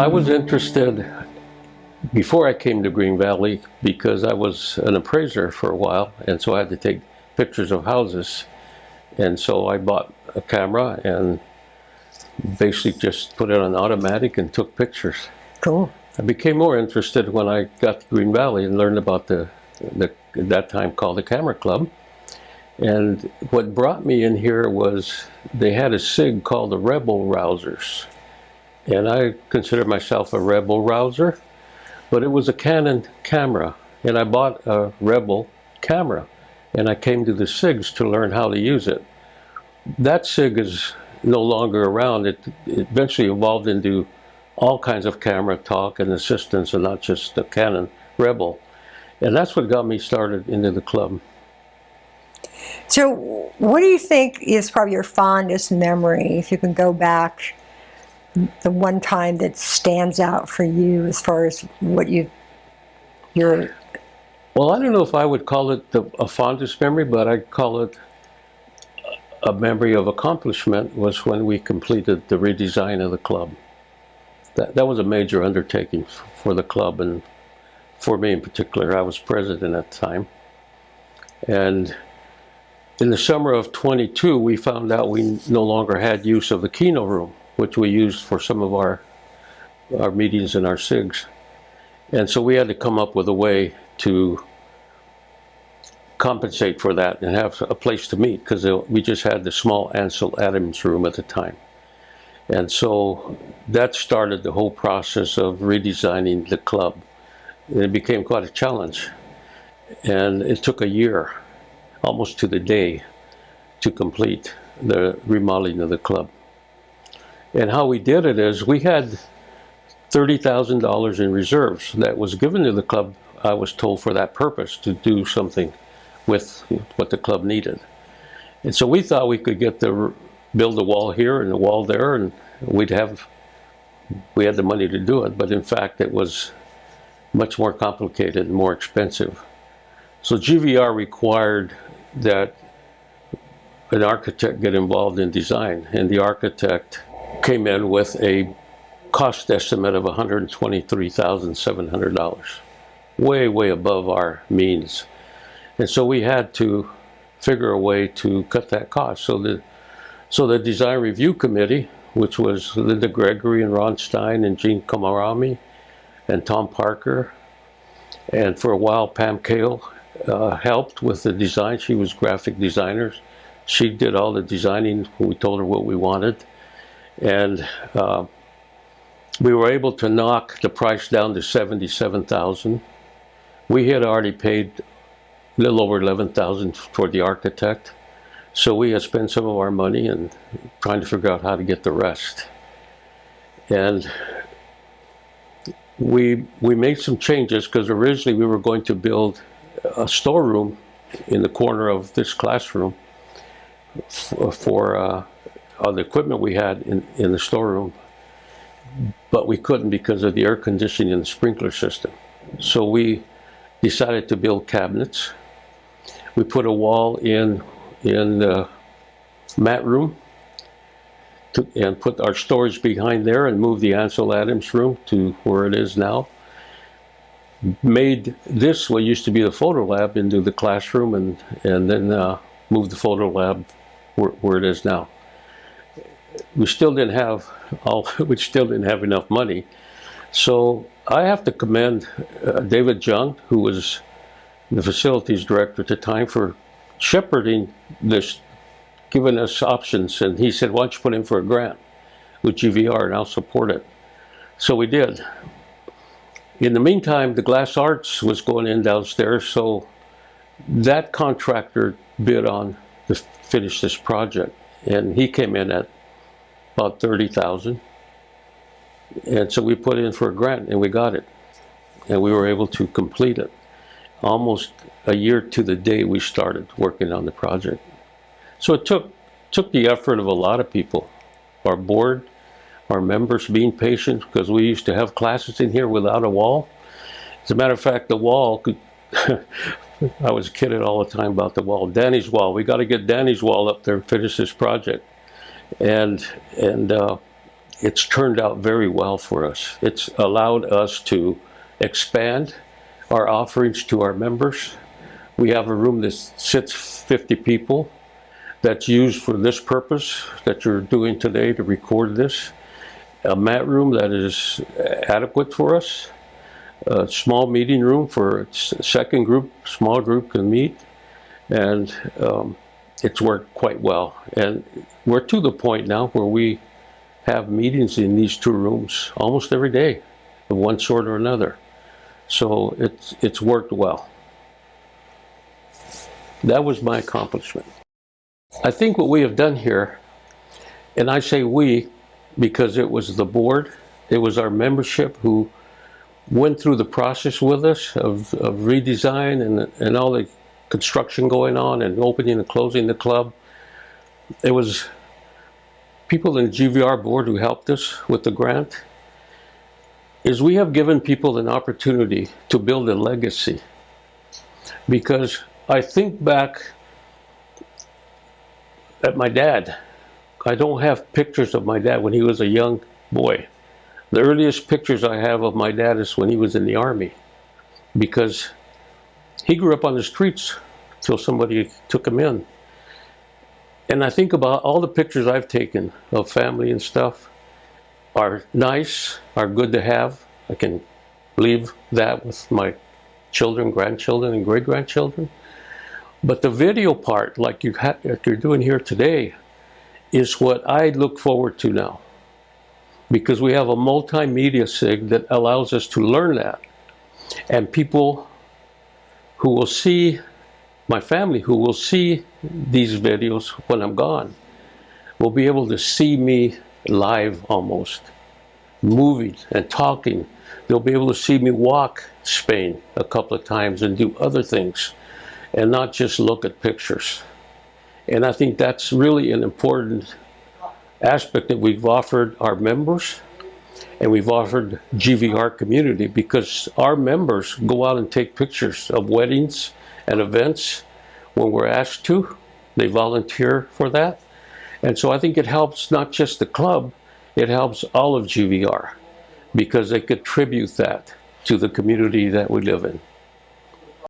I was interested before I came to Green Valley because I was an appraiser for a while, and so I had to take pictures of houses. And so I bought a camera and basically just put it on automatic and took pictures. Cool. I became more interested when I got to Green Valley and learned about the at that time called the Camera Club. And what brought me in here was they had a SIG called the Rebel Rousers. And I consider myself a Rebel Rouser, but it was a Canon camera. And I bought a Rebel camera. And I came to the SIGs to learn how to use it. That SIG is no longer around. It eventually evolved into all kinds of camera talk and assistance, and not just the Canon Rebel. And that's what got me started into the club. So what do you think is probably your fondest memory, if you can go back, the one time that stands out for you as far as what your... Well, I don't know if I would call it a fondest memory, but I'd call it a memory of accomplishment was when we completed the redesign of the club. That was a major undertaking for the club, and for me in particular. I was president at the time. And in the summer of 22, we found out we no longer had use of the Kino room, which we used for some of our meetings and our SIGs. And so we had to come up with a way to compensate for that and have a place to meet, because we just had the small Ansel Adams room at the time. And so that started the whole process of redesigning the club. And it became quite a challenge. And it took a year, almost to the day, to complete the remodeling of the club. And how we did it is we had $30,000 in reserves that was given to the club, I was told, for that purpose, to do something with what the club needed. And so we thought we could build a wall here and a wall there, and we had the money to do it. But in fact, it was much more complicated and more expensive. So GVR required that an architect get involved in design, and the architect came in with a cost estimate of $123,700, way above our means. And so we had to figure a way to cut that cost. So the design review committee, which was Linda Gregory and Ron Stein and Gene Komarami and Tom Parker, and for a while Pam Cale helped with the design. She was graphic designer. She did all the designing. We told her what we wanted, and we were able to knock the price down to $77,000. We had already paid a little over $11,000 for the architect, so we had spent some of our money and trying to figure out how to get the rest. And we made some changes, because originally we were going to build a storeroom in the corner of this classroom for all the equipment we had in the storeroom, but we couldn't because of the air conditioning and the sprinkler system. So we decided to build cabinets. We put a wall in the mat room and put our storage behind there, and moved the Ansel Adams room to where it is now. Made this, what used to be the photo lab, into the classroom, and then moved the photo lab where it is now. We still didn't have enough money. So I have to commend David Jung, who was the facilities director at the time, for shepherding this, giving us options. And he said, why don't you put in for a grant with GVR and I'll support it. So we did. In the meantime, the Glass Arts was going in downstairs, so that contractor bid on to finish this project. And he came in at about $30,000. And so we put in for a grant and we got it. And we were able to complete it. Almost a year to the day we started working on the project. So it took the effort of a lot of people. Our board, our members being patient, because we used to have classes in here without a wall. As a matter of fact, the wall could I was kidding all the time about the wall. Danny's wall. We got to get Danny's wall up there and finish this project. And it's turned out very well for us. It's allowed us to expand our offerings to our members. We have a room that sits 50 people that's used for this purpose that you're doing today to record this. A mat room that is adequate for us. A small meeting room for a second group, small group can meet. And it's worked quite well. And we're to the point now where we have meetings in these two rooms almost every day of one sort or another. So it's worked well. That was my accomplishment. I think what we have done here, and I say we because it was the board, it was our membership who went through the process with us of redesign and all the construction going on and opening and closing the club. It was people in the GVR board who helped us with the grant. Is we have given people an opportunity to build a legacy. Because I think back at my dad. I don't have pictures of my dad when he was a young boy. The earliest pictures I have of my dad is when he was in the Army, because he grew up on the streets till somebody took him in. And I think about all the pictures I've taken of family and stuff are nice, are good to have. I can leave that with my children, grandchildren, and great-grandchildren. But the video part, like you're doing here today, is what I look forward to now. Because we have a multimedia SIG that allows us to learn that. And people who will see, my family who will see these videos when I'm gone, will be able to see me live almost, moving and talking. They'll be able to see me walk Spain a couple of times and do other things and not just look at pictures. And I think that's really an important aspect that we've offered our members and we've offered GVR community, because our members go out and take pictures of weddings and events when we're asked to. They volunteer for that. And so I think it helps not just the club, it helps all of GVR, because they contribute that to the community that we live in.